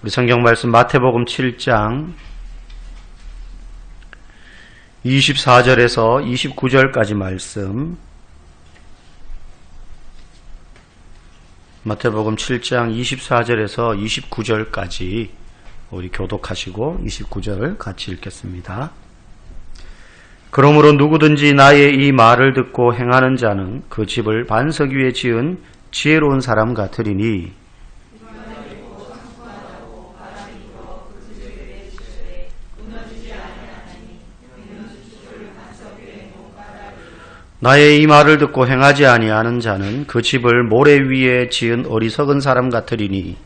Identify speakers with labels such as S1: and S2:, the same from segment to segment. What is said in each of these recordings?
S1: 우리 성경 말씀 마태복음 7장 24절에서 29절까지 말씀, 마태복음 7장 24절에서 29절까지 우리 교독하시고 29절 같이 읽겠습니다. 그러므로 누구든지 나의 이 말을 듣고 행하는 자는 그 집을 반석 위에 지은 지혜로운 사람 같으리니 나의 이 말을 듣고 행하지 아니하는 자는 그 집을 모래 위에 지은 어리석은 사람 같으리니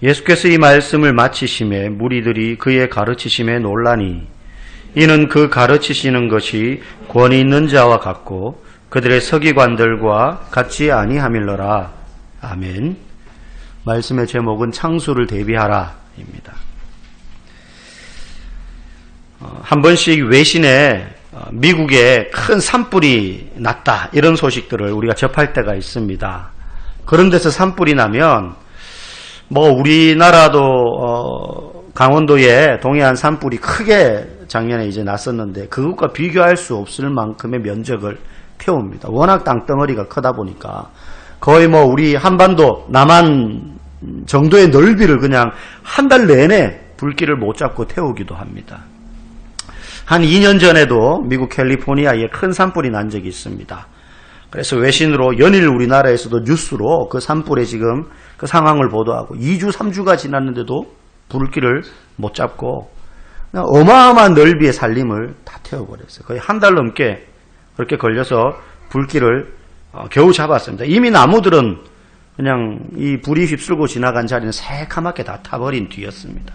S1: 예수께서 이 말씀을 마치심에 무리들이 그의 가르치심에 놀라니 이는 그 가르치시는 것이 권위 있는 자와 같고 그들의 서기관들과 같지 아니함일러라. 아멘. 말씀의 제목은 창수를 대비하라 입니다. 한 번씩 외신에 미국에 큰 산불이 났다 이런 소식들을 우리가 접할 때가 있습니다. 그런 데서 산불이 나면 우리나라도 강원도에 동해안 산불이 크게 작년에 이제 났었는데 그것과 비교할 수 없을 만큼의 면적을 태웁니다. 워낙 땅덩어리가 크다 보니까 거의 우리 한반도 남한 정도의 넓이를 그냥 한 달 내내 불길을 못 잡고 태우기도 합니다. 한 2년 전에도 미국 캘리포니아에 큰 산불이 난 적이 있습니다. 그래서 외신으로 연일 우리나라에서도 뉴스로 그 산불의 지금 그 상황을 보도하고 2주 3주가 지났는데도 불길을 못 잡고 그냥 어마어마한 넓이의 산림을 다 태워버렸어요. 거의 한 달 넘게 그렇게 걸려서 불길을 겨우 잡았습니다. 이미 나무들은 그냥 이 불이 휩쓸고 지나간 자리는 새카맣게 다 타버린 뒤였습니다.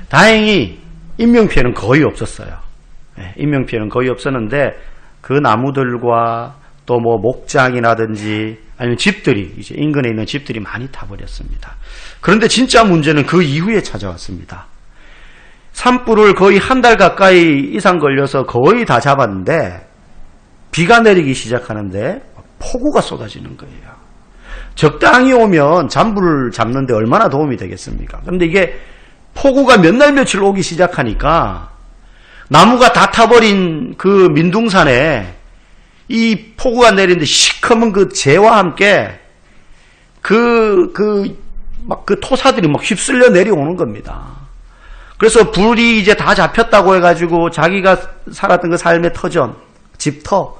S1: 다행히 인명피해는 거의 없었어요. 인명피해는 거의 없었는데 그 나무들과 또 목장이라든지 아니면 집들이 이제 인근에 있는 집들이 많이 타버렸습니다. 그런데 진짜 문제는 그 이후에 찾아왔습니다. 산불을 거의 한 달 가까이 이상 걸려서 거의 다 잡았는데 비가 내리기 시작하는데 폭우가 쏟아지는 거예요. 적당히 오면 잔불을 잡는데 얼마나 도움이 되겠습니까? 그런데 이게 폭우가 몇 날 며칠 오기 시작하니까 나무가 다 타버린 그 민둥산에 이 폭우가 내리는데 시커먼 그 재와 함께 그 토사들이 휩쓸려 내려오는 겁니다. 그래서 불이 이제 다 잡혔다고 해가지고 자기가 살았던 그 삶의 터전, 집터,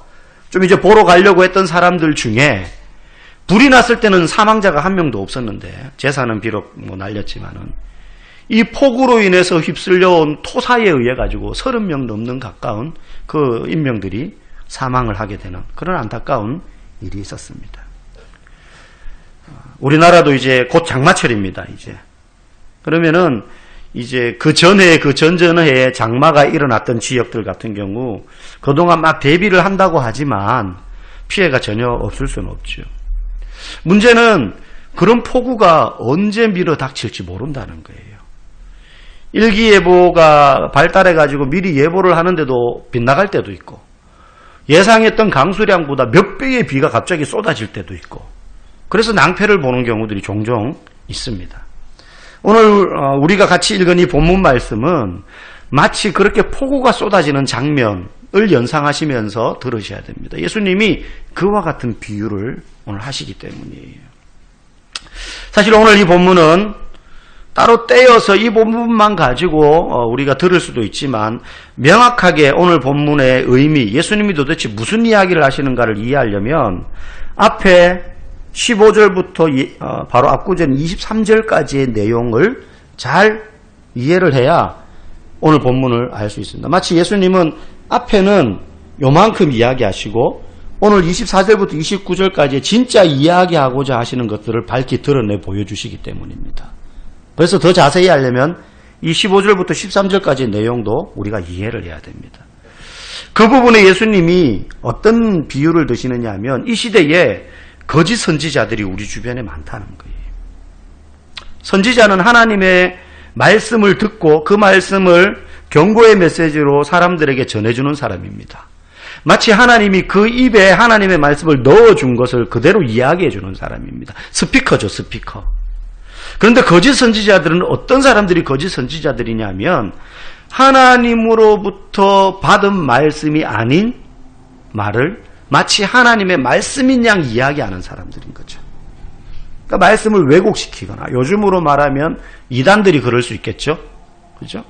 S1: 좀 이제 보러 가려고 했던 사람들 중에 불이 났을 때는 사망자가 한 명도 없었는데 재산은 비록 날렸지만은 이 폭우로 인해서 휩쓸려온 토사에 의해 가지고 30명 넘는 가까운 그 인명들이 사망을 하게 되는 그런 안타까운 일이 있었습니다. 우리나라도 이제 곧 장마철입니다. 그러면은 이제 그 전에 그 전전해에 장마가 일어났던 지역들 같은 경우 그동안 막 대비를 한다고 하지만 피해가 전혀 없을 수는 없죠. 문제는 그런 폭우가 언제 밀어닥칠지 모른다는 거예요. 일기예보가 발달해가지고 미리 예보를 하는데도 빗나갈 때도 있고 예상했던 강수량보다 몇 배의 비가 갑자기 쏟아질 때도 있고 그래서 낭패를 보는 경우들이 종종 있습니다. 오늘 우리가 같이 읽은 이 본문 말씀은 마치 그렇게 폭우가 쏟아지는 장면을 연상하시면서 들으셔야 됩니다. 예수님이 그와 같은 비유를 오늘 하시기 때문이에요. 사실 오늘 이 본문은 따로 떼어서 이 본문만 가지고 우리가 들을 수도 있지만 명확하게 오늘 본문의 의미, 예수님이 도대체 무슨 이야기를 하시는가를 이해하려면 앞에 15절부터 바로 앞구절 23절까지의 내용을 잘 이해를 해야 오늘 본문을 알 수 있습니다. 마치 예수님은 앞에는 요만큼 이야기하시고 오늘 24절부터 29절까지 진짜 이야기하고자 하시는 것들을 밝히 드러내 보여주시기 때문입니다. 그래서 더 자세히 하려면 이 15절부터 13절까지의 내용도 우리가 이해를 해야 됩니다. 그 부분에 예수님이 어떤 비유를 드시느냐 하면 이 시대에 거짓 선지자들이 우리 주변에 많다는 거예요. 선지자는 하나님의 말씀을 듣고 그 말씀을 경고의 메시지로 사람들에게 전해주는 사람입니다. 마치 하나님이 그 입에 하나님의 말씀을 넣어준 것을 그대로 이야기해 주는 사람입니다. 스피커죠, 스피커. 그런데 거짓 선지자들은 어떤 사람들이 거짓 선지자들이냐면 하나님으로부터 받은 말씀이 아닌 말을 마치 하나님의 말씀인 양 이야기하는 사람들인 거죠. 그러니까 말씀을 왜곡시키거나, 요즘으로 말하면 이단들이 그럴 수 있겠죠. 그죠?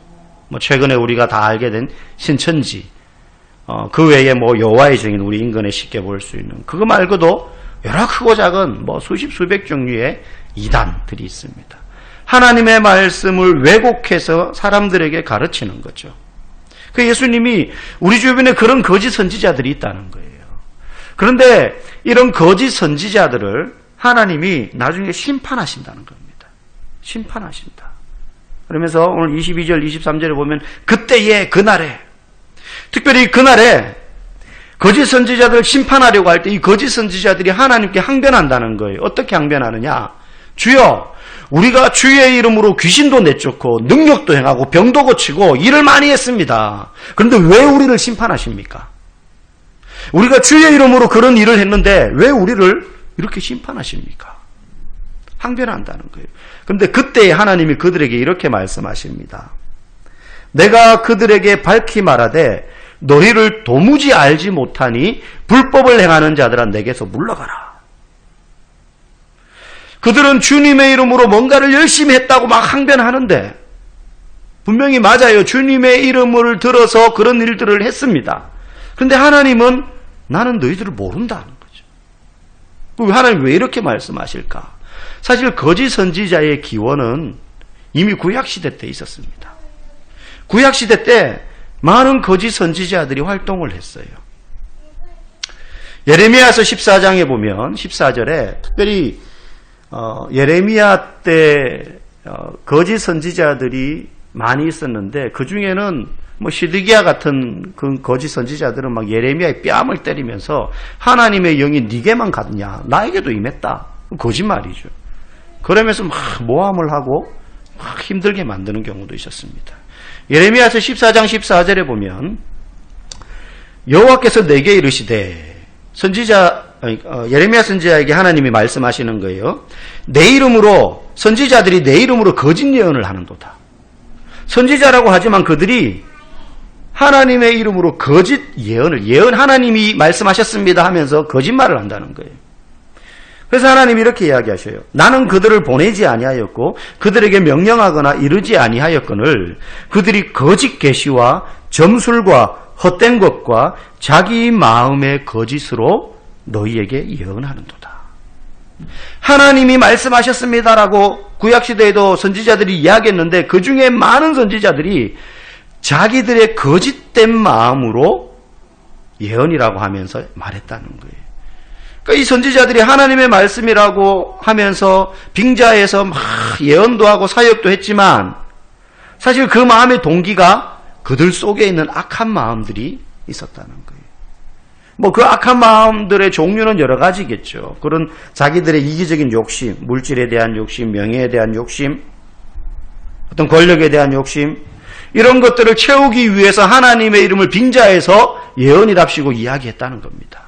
S1: 뭐 최근에 우리가 다 알게 된 신천지, 그 외에 뭐 여호와의 증인, 우리 인근에 쉽게 볼 수 있는, 그거 말고도 여러 크고 작은 뭐 수십 수백 종류의 이단들이 있습니다. 하나님의 말씀을 왜곡해서 사람들에게 가르치는 거죠. 그 예수님이 우리 주변에 그런 거짓 선지자들이 있다는 거예요. 그런데 이런 거짓 선지자들을 하나님이 나중에 심판하신다는 겁니다. 심판하신다. 그러면서 오늘 22절, 23절에 보면 그때에, 그날에, 특별히 그날에 거짓 선지자들을 심판하려고 할 때 이 거짓 선지자들이 하나님께 항변한다는 거예요. 어떻게 항변하느냐? 주여, 우리가 주의 이름으로 귀신도 내쫓고 능력도 행하고 병도 고치고 일을 많이 했습니다. 그런데 왜 우리를 심판하십니까? 우리가 주의 이름으로 그런 일을 했는데 왜 우리를 이렇게 심판하십니까? 항변한다는 거예요. 그런데 그때 하나님이 그들에게 이렇게 말씀하십니다. 내가 그들에게 밝히 말하되 너희를 도무지 알지 못하니 불법을 행하는 자들아 내게서 물러가라. 그들은 주님의 이름으로 뭔가를 열심히 했다고 막 항변하는데 분명히 맞아요. 주님의 이름을 들어서 그런 일들을 했습니다. 그런데 하나님은 나는 너희들을 모른다는 거죠. 하나님 왜 이렇게 말씀하실까? 사실 거짓 선지자의 기원은 이미 구약시대 때 있었습니다. 구약시대 때 많은 거짓 선지자들이 활동을 했어요. 예레미야서 14장에 보면 14절에 특별히 예레미야 때 거짓 선지자들이 많이 있었는데 그 중에는 뭐 시드기야 같은 그 거짓 선지자들은 막 예레미야의 뺨을 때리면서 하나님의 영이 네게만 갔냐, 나에게도 임했다. 거짓말이죠. 그러면서 막 모함을 하고 막 힘들게 만드는 경우도 있었습니다. 예레미야서 14장 14절에 보면 여호와께서 내게 이르시되, 예레미야 선지자에게 하나님이 말씀하시는 거예요. 내 이름으로, 선지자들이 내 이름으로 거짓 예언을 하는도다. 선지자라고 하지만 그들이 하나님의 이름으로 거짓 예언 하나님이 말씀하셨습니다 하면서 거짓말을 한다는 거예요. 그래서 하나님이 이렇게 이야기하셔요. 나는 그들을 보내지 아니하였고 그들에게 명령하거나 이르지 아니하였거늘 그들이 거짓 계시와 점술과 헛된 것과 자기 마음의 거짓으로 너희에게 예언하는도다. 하나님이 말씀하셨습니다라고 구약시대에도 선지자들이 이야기했는데 그 중에 많은 선지자들이 자기들의 거짓된 마음으로 예언이라고 하면서 말했다는 거예요. 그러니까 이 선지자들이 하나님의 말씀이라고 하면서 빙자해서 막 예언도 하고 사역도 했지만 사실 그 마음의 동기가 그들 속에 있는 악한 마음들이 있었다는 거예요. 뭐 그 악한 마음들의 종류는 여러 가지겠죠. 그런 자기들의 이기적인 욕심, 물질에 대한 욕심, 명예에 대한 욕심, 어떤 권력에 대한 욕심, 이런 것들을 채우기 위해서 하나님의 이름을 빙자해서 예언이랍시고 이야기했다는 겁니다.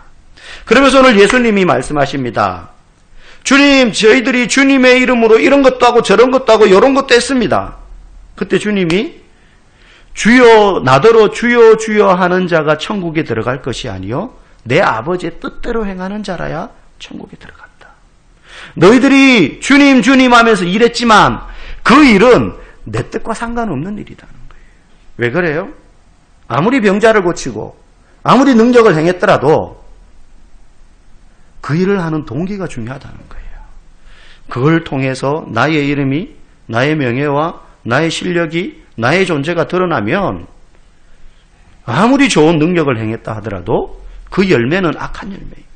S1: 그러면서 오늘 예수님이 말씀하십니다. 주님, 저희들이 주님의 이름으로 이런 것도 하고 저런 것도 하고 이런 것도 했습니다. 그때 주님이 주여, 나더러 주여 주여 하는 자가 천국에 들어갈 것이 아니요 내 아버지의 뜻대로 행하는 자라야 천국에 들어간다. 너희들이 주님 주님 하면서 일했지만 그 일은 내 뜻과 상관없는 일이라는 거예요. 왜 그래요? 아무리 병자를 고치고 아무리 능력을 행했더라도 그 일을 하는 동기가 중요하다는 거예요. 그걸 통해서 나의 이름이, 나의 명예와 나의 실력이, 나의 존재가 드러나면 아무리 좋은 능력을 행했다 하더라도 그 열매는 악한 열매예요.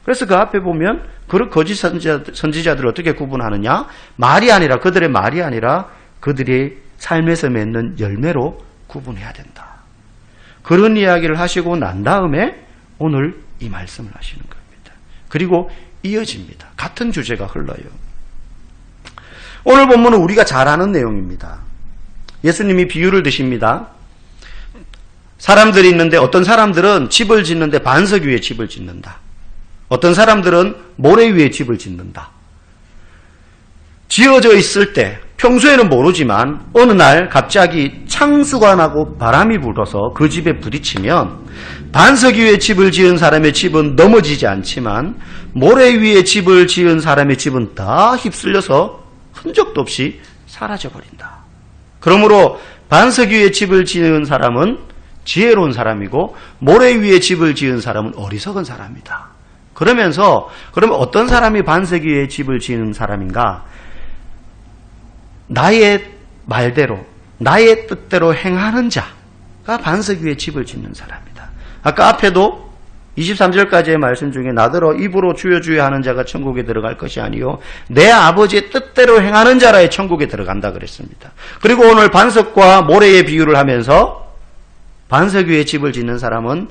S1: 그래서 그 앞에 보면 그 거짓 선지자들을 어떻게 구분하느냐? 말이 아니라, 그들의 말이 아니라 그들의 삶에서 맺는 열매로 구분해야 된다. 그런 이야기를 하시고 난 다음에 오늘 이 말씀을 하시는 겁니다. 그리고 이어집니다. 같은 주제가 흘러요. 오늘 본문은 우리가 잘 아는 내용입니다. 예수님이 비유를 드십니다. 사람들이 있는데 어떤 사람들은 집을 짓는데 반석 위에 집을 짓는다. 어떤 사람들은 모래 위에 집을 짓는다. 지어져 있을 때 평소에는 모르지만 어느 날 갑자기 창수가 나고 바람이 불어서 그 집에 부딪히면 반석 위에 집을 지은 사람의 집은 넘어지지 않지만 모래 위에 집을 지은 사람의 집은 다 휩쓸려서 흔적도 없이 사라져버린다. 그러므로 반석 위에 집을 지은 사람은 지혜로운 사람이고 모래 위에 집을 지은 사람은 어리석은 사람이다. 그러면서 그러면 어떤 사람이 반석 위에 집을 지은 사람인가? 나의 말대로 나의 뜻대로 행하는 자가 반석 위에 집을 짓는 사람이다. 아까 앞에도 23절까지의 말씀 중에 나더러 입으로 주여 주여 하는 자가 천국에 들어갈 것이 아니요 내 아버지의 뜻대로 행하는 자라야 천국에 들어간다 그랬습니다. 그리고 오늘 반석과 모래의 비유를 하면서 반석 위에 집을 짓는 사람은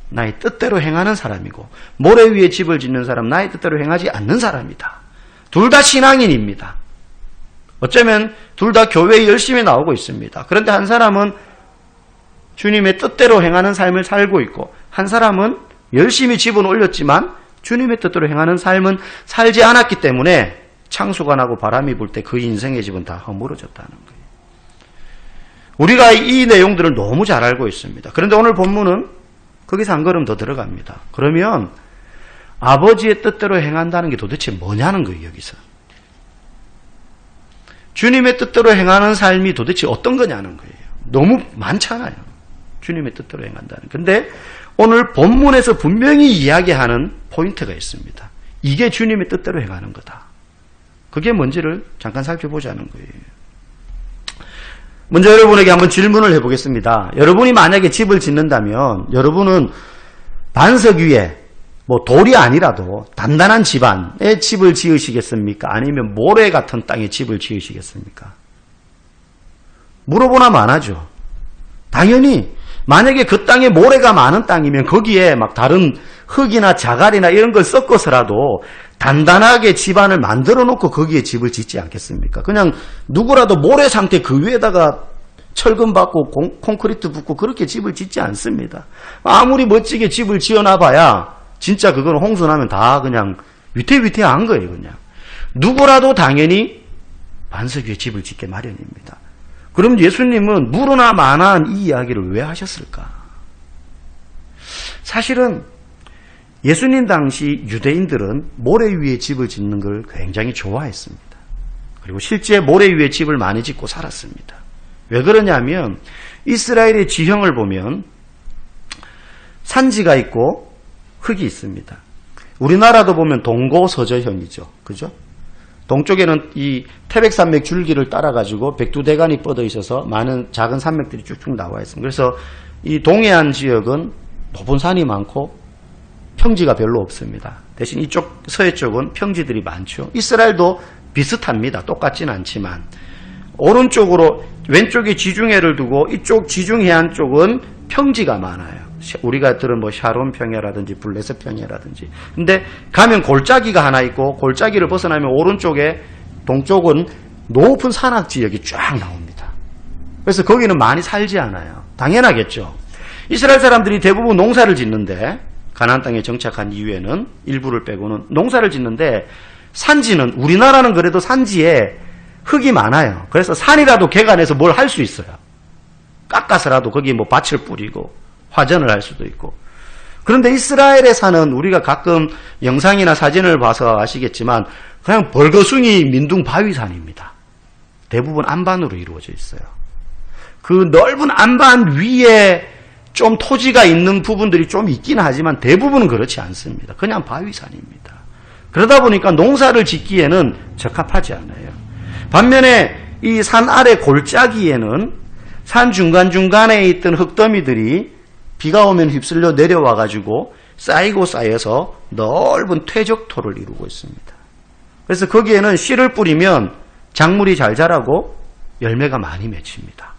S1: 나의 뜻대로 행하는 사람이고 모래 위에 집을 짓는 사람은 나의 뜻대로 행하지 않는 사람이다. 둘 다 신앙인입니다. 어쩌면 둘 다 교회에 열심히 나오고 있습니다. 그런데 한 사람은 주님의 뜻대로 행하는 삶을 살고 있고 한 사람은 열심히 집은 올렸지만 주님의 뜻대로 행하는 삶은 살지 않았기 때문에 창수가 나고 바람이 불 때 그 인생의 집은 다 허물어졌다는 거예요. 우리가 이 내용들을 너무 잘 알고 있습니다. 그런데 오늘 본문은 거기서 한 걸음 더 들어갑니다. 그러면 아버지의 뜻대로 행한다는 게 도대체 뭐냐는 거예요, 여기서. 주님의 뜻대로 행하는 삶이 도대체 어떤 거냐는 거예요. 너무 많잖아요. 주님의 뜻대로 행한다는. 근데 오늘 본문에서 분명히 이야기하는 포인트가 있습니다. 이게 주님의 뜻대로 행하는 거다. 그게 뭔지를 잠깐 살펴보자는 거예요. 먼저 여러분에게 한번 질문을 해보겠습니다. 여러분이 만약에 집을 짓는다면 여러분은 반석 위에 뭐 돌이 아니라도 단단한 집안에 집을 지으시겠습니까? 아니면 모래 같은 땅에 집을 지으시겠습니까? 물어보나 마나죠. 당연히 만약에 그 땅에 모래가 많은 땅이면 거기에 막 다른 흙이나 자갈이나 이런 걸 섞어서라도 단단하게 집안을 만들어 놓고 거기에 집을 짓지 않겠습니까? 그냥 누구라도 모래 상태 그 위에다가 철근 받고 콘크리트 붓고 그렇게 집을 짓지 않습니다. 아무리 멋지게 집을 지어놔봐야 진짜 그건 홍수나면 다 그냥 위태위태한 거예요. 그냥 누구라도 당연히 반석 위에 집을 짓게 마련입니다. 그럼 예수님은 무르나 만한 이 이야기를 왜 하셨을까? 사실은 예수님 당시 유대인들은 모래 위에 집을 짓는 걸 굉장히 좋아했습니다. 그리고 실제 모래 위에 집을 많이 짓고 살았습니다. 왜 그러냐면 이스라엘의 지형을 보면 산지가 있고 흙이 있습니다. 우리나라도 보면 동고서저형이죠. 그죠? 동쪽에는 이 태백산맥 줄기를 따라가지고 백두대간이 뻗어 있어서 많은 작은 산맥들이 쭉쭉 나와 있습니다. 그래서 이 동해안 지역은 높은 산이 많고 평지가 별로 없습니다. 대신 이쪽 서해 쪽은 평지들이 많죠. 이스라엘도 비슷합니다. 똑같지는 않지만 오른쪽으로 왼쪽에 지중해를 두고 이쪽 지중해안 쪽은 평지가 많아요. 우리가 들은 뭐 샤론 평야라든지 블레셋 평야라든지. 근데 가면 골짜기가 하나 있고 골짜기를 벗어나면 오른쪽에 동쪽은 높은 산악 지역이 쫙 나옵니다. 그래서 거기는 많이 살지 않아요. 당연하겠죠. 이스라엘 사람들이 대부분 농사를 짓는데 가나안 땅에 정착한 이후에는 일부를 빼고는 농사를 짓는데 산지는 우리나라는 그래도 산지에 흙이 많아요. 그래서 산이라도 개간해서 뭘 할 수 있어요. 깎아서라도 거기에 뭐 밭을 뿌리고 화전을 할 수도 있고. 그런데 이스라엘의 산은 우리가 가끔 영상이나 사진을 봐서 아시겠지만 그냥 벌거숭이 민둥 바위산입니다. 대부분 안반으로 이루어져 있어요. 그 넓은 안반 위에 좀 토지가 있는 부분들이 좀 있긴 하지만 대부분은 그렇지 않습니다. 그냥 바위산입니다. 그러다 보니까 농사를 짓기에는 적합하지 않아요. 반면에 이 산 아래 골짜기에는 산 중간중간에 있던 흙더미들이 비가 오면 휩쓸려 내려와가지고 쌓이고 쌓여서 넓은 퇴적토를 이루고 있습니다. 그래서 거기에는 씨를 뿌리면 작물이 잘 자라고 열매가 많이 맺힙니다.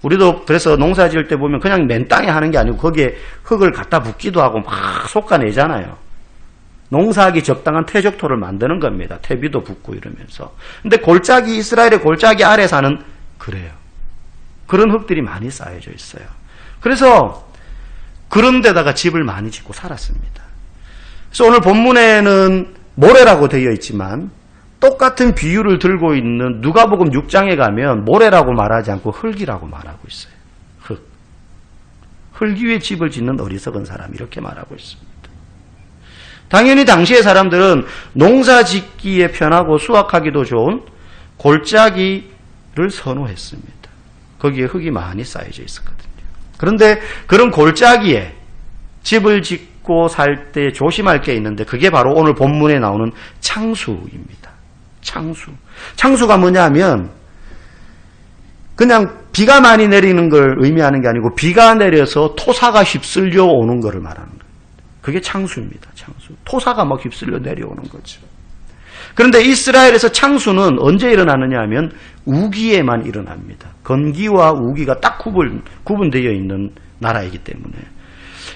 S1: 우리도 그래서 농사 지을 때 보면 그냥 맨 땅에 하는 게 아니고 거기에 흙을 갖다 붓기도 하고 막 솎아내잖아요. 농사하기 적당한 퇴적토를 만드는 겁니다. 퇴비도 붓고 이러면서. 근데 골짜기, 이스라엘의 골짜기 아래 사는 그래요. 그런 흙들이 많이 쌓여져 있어요. 그래서 그런 데다가 집을 많이 짓고 살았습니다. 그래서 오늘 본문에는 모래라고 되어 있지만 똑같은 비유를 들고 있는 누가복음 6장에 가면 모래라고 말하지 않고 흙이라고 말하고 있어요. 흙 위에 집을 짓는 어리석은 사람, 이렇게 말하고 있습니다. 당연히 당시의 사람들은 농사 짓기에 편하고 수확하기도 좋은 골짜기를 선호했습니다. 거기에 흙이 많이 쌓여져 있었거든요. 그런데 그런 골짜기에 집을 짓고 살 때 조심할 게 있는데 그게 바로 오늘 본문에 나오는 창수입니다. 창수가 뭐냐면 그냥 비가 많이 내리는 걸 의미하는 게 아니고 비가 내려서 토사가 휩쓸려 오는 것을 말하는 거예요. 그게 창수입니다. 창수. 토사가 막 휩쓸려 내려오는 거죠. 그런데 이스라엘에서 창수는 언제 일어나느냐 하면 우기에만 일어납니다. 건기와 우기가 딱 구분되어 있는 나라이기 때문에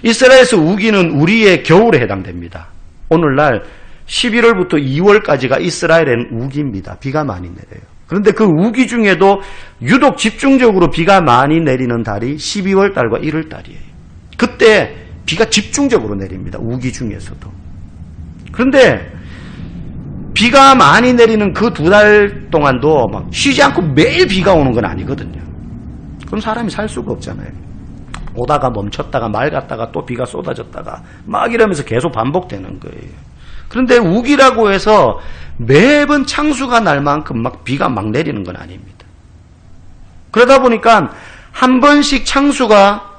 S1: 이스라엘에서 우기는 우리의 겨울에 해당됩니다. 오늘날 11월부터 2월까지가 이스라엘에는 우기입니다. 비가 많이 내려요. 그런데 그 우기 중에도 유독 집중적으로 비가 많이 내리는 달이 12월 달과 1월 달이에요. 그때 비가 집중적으로 내립니다. 우기 중에서도. 그런데 비가 많이 내리는 그 2달 동안도 막 쉬지 않고 매일 비가 오는 건 아니거든요. 그럼 사람이 살 수가 없잖아요. 오다가 멈췄다가 맑았다가 또 비가 쏟아졌다가 막 이러면서 계속 반복되는 거예요. 그런데 우기라고 해서 매번 창수가 날 만큼 막 비가 막 내리는 건 아닙니다. 그러다 보니까 한 번씩 창수가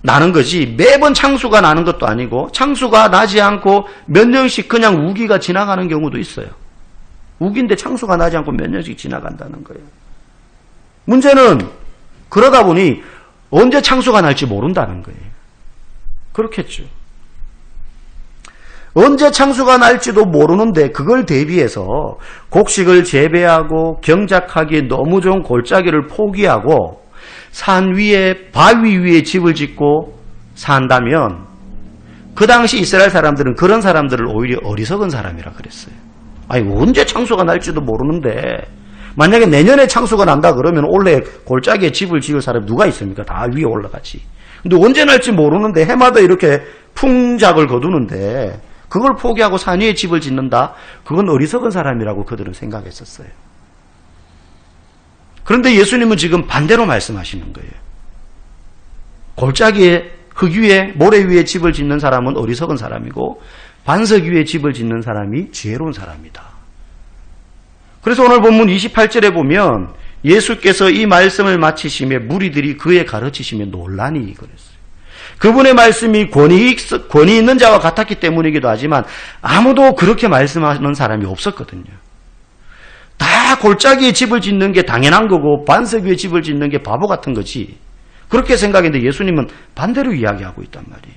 S1: 나는 거지 매번 창수가 나는 것도 아니고 창수가 나지 않고 몇 년씩 그냥 우기가 지나가는 경우도 있어요. 우기인데 창수가 나지 않고 몇 년씩 지나간다는 거예요. 문제는 그러다 보니 언제 창수가 날지 모른다는 거예요. 그렇겠죠. 언제 창수가 날지도 모르는데 그걸 대비해서 곡식을 재배하고 경작하기에 너무 좋은 골짜기를 포기하고 산 위에 바위 위에 집을 짓고 산다면 그 당시 이스라엘 사람들은 그런 사람들을 오히려 어리석은 사람이라 그랬어요. 아니 언제 창수가 날지도 모르는데 만약에 내년에 창수가 난다 그러면 원래 골짜기에 집을 지을 사람이 누가 있습니까? 다 위에 올라가지. 근데 언제 날지 모르는데 해마다 이렇게 풍작을 거두는데 그걸 포기하고 산 위에 집을 짓는다? 그건 어리석은 사람이라고 그들은 생각했었어요. 그런데 예수님은 지금 반대로 말씀하시는 거예요. 골짜기에 흙 위에 모래 위에 집을 짓는 사람은 어리석은 사람이고 반석 위에 집을 짓는 사람이 지혜로운 사람이다. 그래서 오늘 본문 28절에 보면 예수께서 이 말씀을 마치시며 무리들이 그의 가르치시며 놀라니 그랬어요. 그분의 말씀이 권위 있는 자와 같았기 때문이기도 하지만 아무도 그렇게 말씀하는 사람이 없었거든요. 다 골짜기에 집을 짓는 게 당연한 거고 반석 위에 집을 짓는 게 바보 같은 거지. 그렇게 생각했는데 예수님은 반대로 이야기하고 있단 말이에요.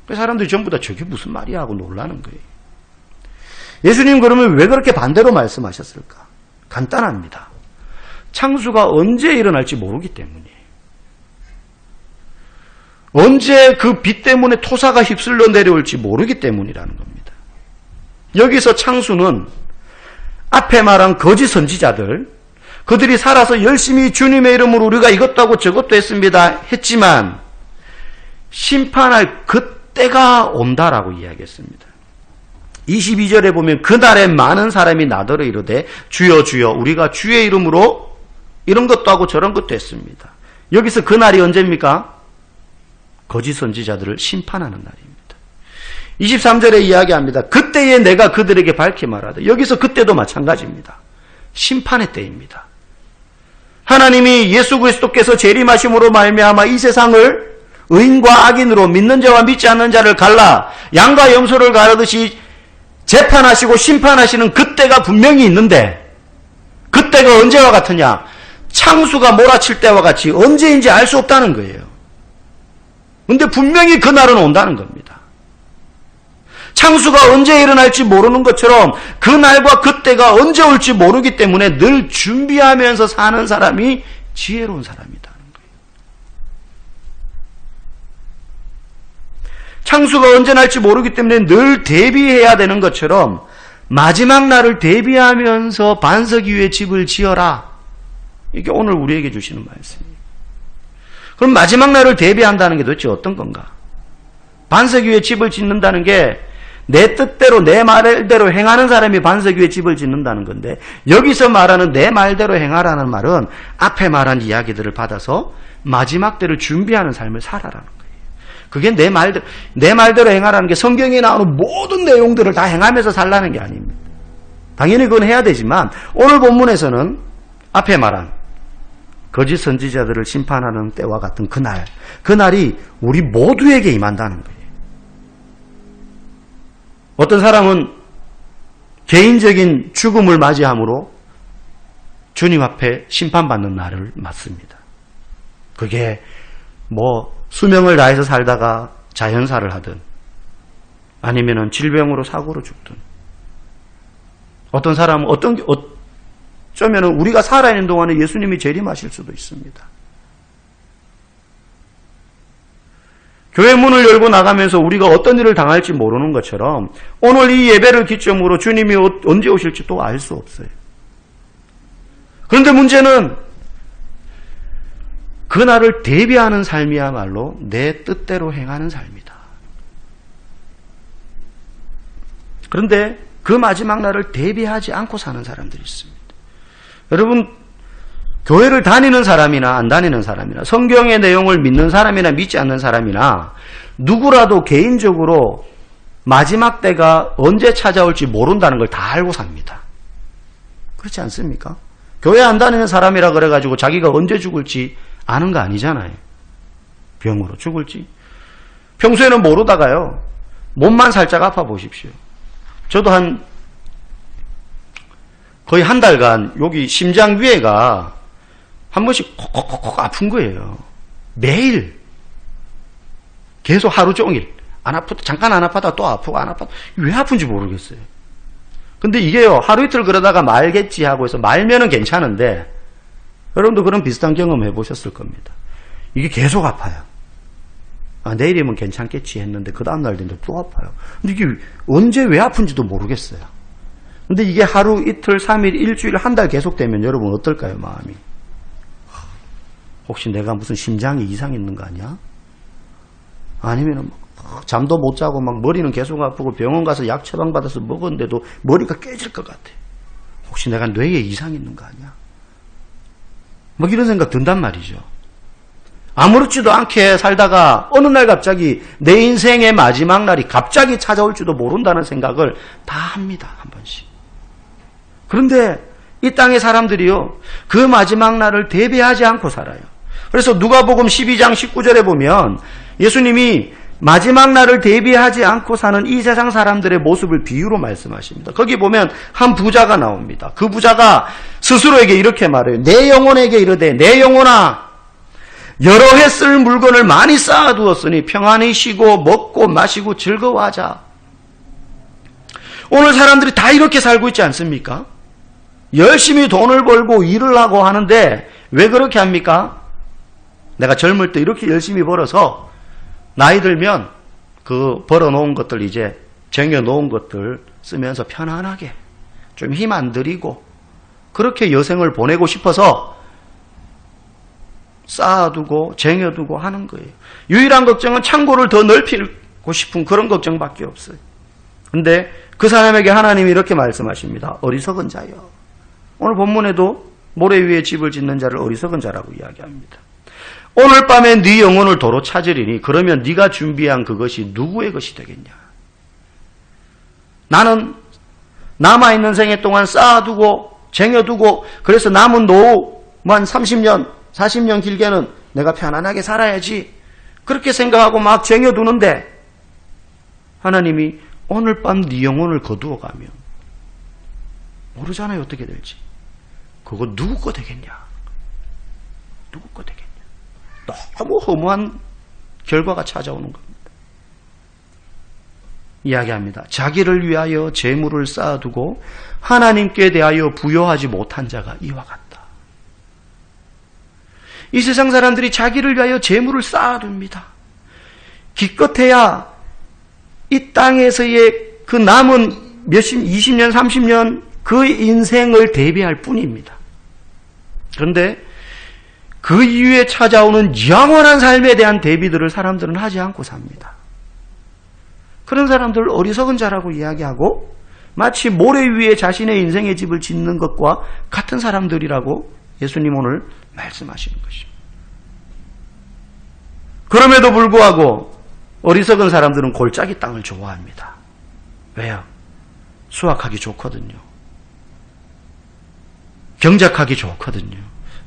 S1: 그 사람들이 전부 다 저게 무슨 말이야 하고 놀라는 거예요. 예수님 그러면 왜 그렇게 반대로 말씀하셨을까? 간단합니다. 창수가 언제 일어날지 모르기 때문이에요. 언제 그 비 때문에 토사가 휩쓸려 내려올지 모르기 때문이라는 겁니다. 여기서 창수는 앞에 말한 거짓 선지자들, 그들이 살아서 열심히 주님의 이름으로 우리가 이것도 하고 저것도 했습니다 했지만 심판할 그때가 온다라고 이야기했습니다. 22절에 보면 그날에 많은 사람이 나더러 이르되 주여 주여 우리가 주의 이름으로 이런 것도 하고 저런 것도 했습니다. 여기서 그날이 언제입니까? 거짓 선지자들을 심판하는 날입니다. 23절에 이야기합니다. 그때에 내가 그들에게 밝히 말하되 여기서 그때도 마찬가지입니다. 심판의 때입니다. 하나님이 예수 그리스도께서 재림하심으로 말미암아 이 세상을 의인과 악인으로 믿는 자와 믿지 않는 자를 갈라 양과 염소를 가르듯이 재판하시고 심판하시는 그때가 분명히 있는데 그때가 언제와 같으냐? 창수가 몰아칠 때와 같이 언제인지 알 수 없다는 거예요. 근데 분명히 그날은 온다는 겁니다. 창수가 언제 일어날지 모르는 것처럼 그날과 그때가 언제 올지 모르기 때문에 늘 준비하면서 사는 사람이 지혜로운 사람이라는 거예요. 창수가 언제 날지 모르기 때문에 늘 대비해야 되는 것처럼 마지막 날을 대비하면서 반석 위에 집을 지어라. 이게 오늘 우리에게 주시는 말씀이에요. 그럼 마지막 날을 대비한다는 게 도대체 어떤 건가? 반석 위에 집을 짓는다는 게 내 뜻대로 내 말대로 행하는 사람이 반석 위에 집을 짓는다는 건데, 여기서 말하는 내 말대로 행하라는 말은 앞에 말한 이야기들을 받아서 마지막 때를 준비하는 삶을 살아라는 거예요. 그게 내 말대로 행하라는 게 성경에 나오는 모든 내용들을 다 행하면서 살라는 게 아닙니다. 당연히 그건 해야 되지만 오늘 본문에서는 앞에 말한 거짓 선지자들을 심판하는 때와 같은 그날이 우리 모두에게 임한다는 거예요. 어떤 사람은 개인적인 죽음을 맞이함으로 주님 앞에 심판받는 날을 맞습니다. 그게 수명을 다해서 살다가 자연사를 하든 아니면은 질병으로 사고로 죽든, 어떤 사람은 어쩌면은 우리가 살아있는 동안에 예수님이 재림하실 수도 있습니다. 교회 문을 열고 나가면서 우리가 어떤 일을 당할지 모르는 것처럼 오늘 이 예배를 기점으로 주님이 언제 오실지 또 알 수 없어요. 그런데 문제는 그날을 대비하는 삶이야말로 내 뜻대로 행하는 삶이다. 그런데 그 마지막 날을 대비하지 않고 사는 사람들이 있습니다. 여러분, 교회를 다니는 사람이나 안 다니는 사람이나 성경의 내용을 믿는 사람이나 믿지 않는 사람이나 누구라도 개인적으로 마지막 때가 언제 찾아올지 모른다는 걸 다 알고 삽니다. 그렇지 않습니까? 교회 안 다니는 사람이라 그래가지고 자기가 언제 죽을지 아는 거 아니잖아요. 병으로 죽을지. 평소에는 모르다가요, 몸만 살짝 아파 보십시오. 저도 거의 한 달간 여기 심장 위에가 한 번씩 콕콕콕 아픈 거예요. 매일. 계속 하루 종일. 잠깐 안 아파다 또 아프고 안 아파다. 왜 아픈지 모르겠어요. 근데 이게요, 하루 이틀 그러다가 말겠지 하고 해서 말면은 괜찮은데, 여러분도 그런 비슷한 경험 해보셨을 겁니다. 이게 계속 아파요. 내일이면 괜찮겠지 했는데 그 다음날 되는데 또 아파요. 근데 이게 언제 왜 아픈지도 모르겠어요. 근데 이게 하루 이틀 3일 일주일 한 달 계속되면 여러분 어떨까요, 마음이? 혹시 내가 무슨 심장에 이상 있는 거 아니야? 아니면 잠도 못 자고 막 머리는 계속 아프고 병원 가서 약 처방받아서 먹었는데도 머리가 깨질 것 같아. 혹시 내가 뇌에 이상 있는 거 아니야? 막 이런 생각 든단 말이죠. 아무렇지도 않게 살다가 어느 날 갑자기 내 인생의 마지막 날이 갑자기 찾아올지도 모른다는 생각을 다 합니다. 한 번씩. 그런데 이 땅의 사람들이요, 그 마지막 날을 대비하지 않고 살아요. 그래서 누가복음 12장 19절에 보면 예수님이 마지막 날을 대비하지 않고 사는 이 세상 사람들의 모습을 비유로 말씀하십니다. 거기 보면 한 부자가 나옵니다. 그 부자가 스스로에게 이렇게 말해요. 내 영혼에게 이르되, 내 영혼아, 여러 해 쓸 물건을 많이 쌓아두었으니 평안히 쉬고 먹고 마시고 즐거워하자. 오늘 사람들이 다 이렇게 살고 있지 않습니까? 열심히 돈을 벌고 일을 하고 하는데 왜 그렇게 합니까? 내가 젊을 때 이렇게 열심히 벌어서 나이 들면 그 벌어놓은 것들, 이제 쟁여놓은 것들 쓰면서 편안하게 좀 힘 안 들이고 그렇게 여생을 보내고 싶어서 쌓아두고 쟁여두고 하는 거예요. 유일한 걱정은 창고를 더 넓히고 싶은 그런 걱정밖에 없어요. 근데 그 사람에게 하나님이 이렇게 말씀하십니다. 어리석은 자여. 오늘 본문에도 모래 위에 집을 짓는 자를 어리석은 자라고 이야기합니다. 오늘 밤에 네 영혼을 도로 찾으리니 그러면 네가 준비한 그것이 누구의 것이 되겠냐. 나는 남아있는 생애 동안 쌓아두고 쟁여두고 그래서 남은 노후만 30년 40년 길게는 내가 편안하게 살아야지, 그렇게 생각하고 막 쟁여두는데 하나님이 오늘 밤 네 영혼을 거두어 가면 모르잖아요, 어떻게 될지. 그거 누구 거 되겠냐? 누구 거 되겠냐? 너무 허무한 결과가 찾아오는 겁니다. 이야기합니다. 자기를 위하여 재물을 쌓아두고 하나님께 대하여 부여하지 못한 자가 이와 같다. 이 세상 사람들이 자기를 위하여 재물을 쌓아둡니다. 기껏해야 이 땅에서의 그 남은 20년, 30년 그 인생을 대비할 뿐입니다. 그런데 그 이후에 찾아오는 영원한 삶에 대한 대비들을 사람들은 하지 않고 삽니다. 그런 사람들을 어리석은 자라고 이야기하고 마치 모래 위에 자신의 인생의 집을 짓는 것과 같은 사람들이라고 예수님 오늘 말씀하시는 것입니다. 그럼에도 불구하고 어리석은 사람들은 골짜기 땅을 좋아합니다. 왜요? 수확하기 좋거든요. 경작하기 좋거든요.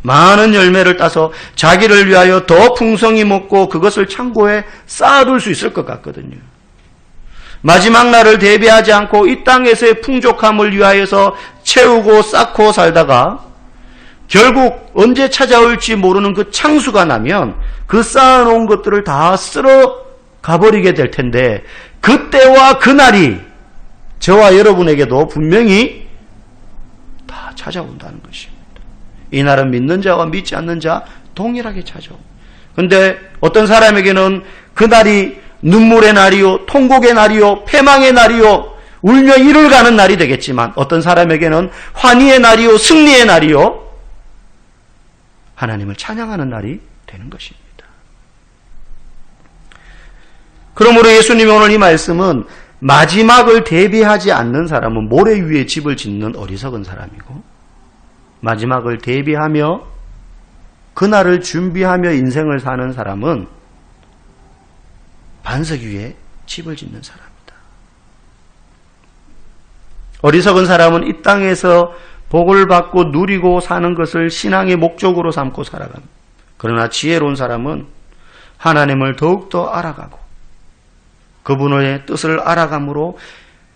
S1: 많은 열매를 따서 자기를 위하여 더 풍성히 먹고 그것을 창고에 쌓아둘 수 있을 것 같거든요. 마지막 날을 대비하지 않고 이 땅에서의 풍족함을 위하여서 채우고 쌓고 살다가 결국 언제 찾아올지 모르는 그 창수가 나면 그 쌓아놓은 것들을 다 쓸어 가버리게 될 텐데 그때와 그날이 저와 여러분에게도 분명히 다 찾아온다는 것입니다. 이 날은 믿는 자와 믿지 않는 자 동일하게 찾아옵니다. 그런데 어떤 사람에게는 그날이 눈물의 날이요, 통곡의 날이요, 패망의 날이요, 울며 이를 가는 날이 되겠지만 어떤 사람에게는 환희의 날이요, 승리의 날이요, 하나님을 찬양하는 날이 되는 것입니다. 그러므로 예수님이 오늘 이 말씀은 마지막을 대비하지 않는 사람은 모래 위에 집을 짓는 어리석은 사람이고 마지막을 대비하며 그날을 준비하며 인생을 사는 사람은 반석 위에 집을 짓는 사람이다. 어리석은 사람은 이 땅에서 복을 받고 누리고 사는 것을 신앙의 목적으로 삼고 살아갑니다. 그러나 지혜로운 사람은 하나님을 더욱더 알아가고 그분의 뜻을 알아감으로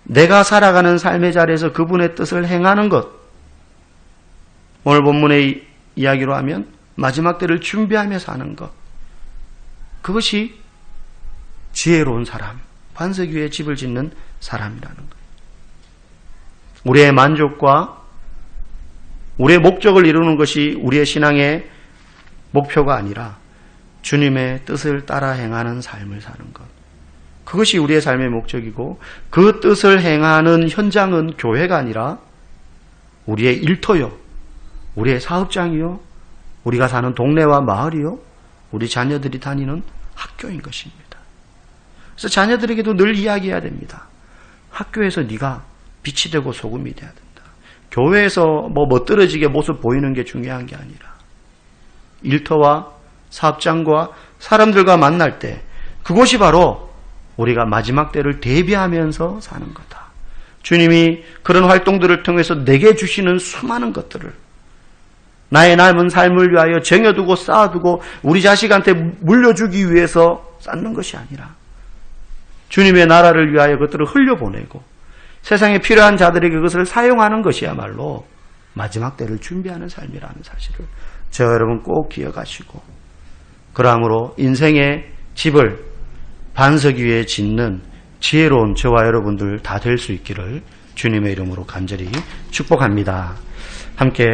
S1: 내가 살아가는 삶의 자리에서 그분의 뜻을 행하는 것, 오늘 본문의 이야기로 하면 마지막 때를 준비하며 사는 것, 그것이 지혜로운 사람, 반석 위에 집을 짓는 사람이라는 거예요. 우리의 만족과 우리의 목적을 이루는 것이 우리의 신앙의 목표가 아니라 주님의 뜻을 따라 행하는 삶을 사는 것, 그것이 우리의 삶의 목적이고 그 뜻을 행하는 현장은 교회가 아니라 우리의 일터요, 우리의 사업장이요, 우리가 사는 동네와 마을이요, 우리 자녀들이 다니는 학교인 것입니다. 그래서 자녀들에게도 늘 이야기해야 됩니다. 학교에서 네가 빛이 되고 소금이 돼야 된다. 교회에서 멋들어지게 모습 보이는 게 중요한 게 아니라 일터와 사업장과 사람들과 만날 때 그것이 바로 우리가 마지막 때를 대비하면서 사는 거다. 주님이 그런 활동들을 통해서 내게 주시는 수많은 것들을 나의 남은 삶을 위하여 쟁여두고 쌓아두고 우리 자식한테 물려주기 위해서 쌓는 것이 아니라 주님의 나라를 위하여 그것들을 흘려보내고 세상에 필요한 자들에게 그것을 사용하는 것이야말로 마지막 때를 준비하는 삶이라는 사실을 저와 여러분 꼭 기억하시고 그러므로 인생의 집을 반석 위에 짓는 지혜로운 저와 여러분들 다 될 수 있기를 주님의 이름으로 간절히 축복합니다. 함께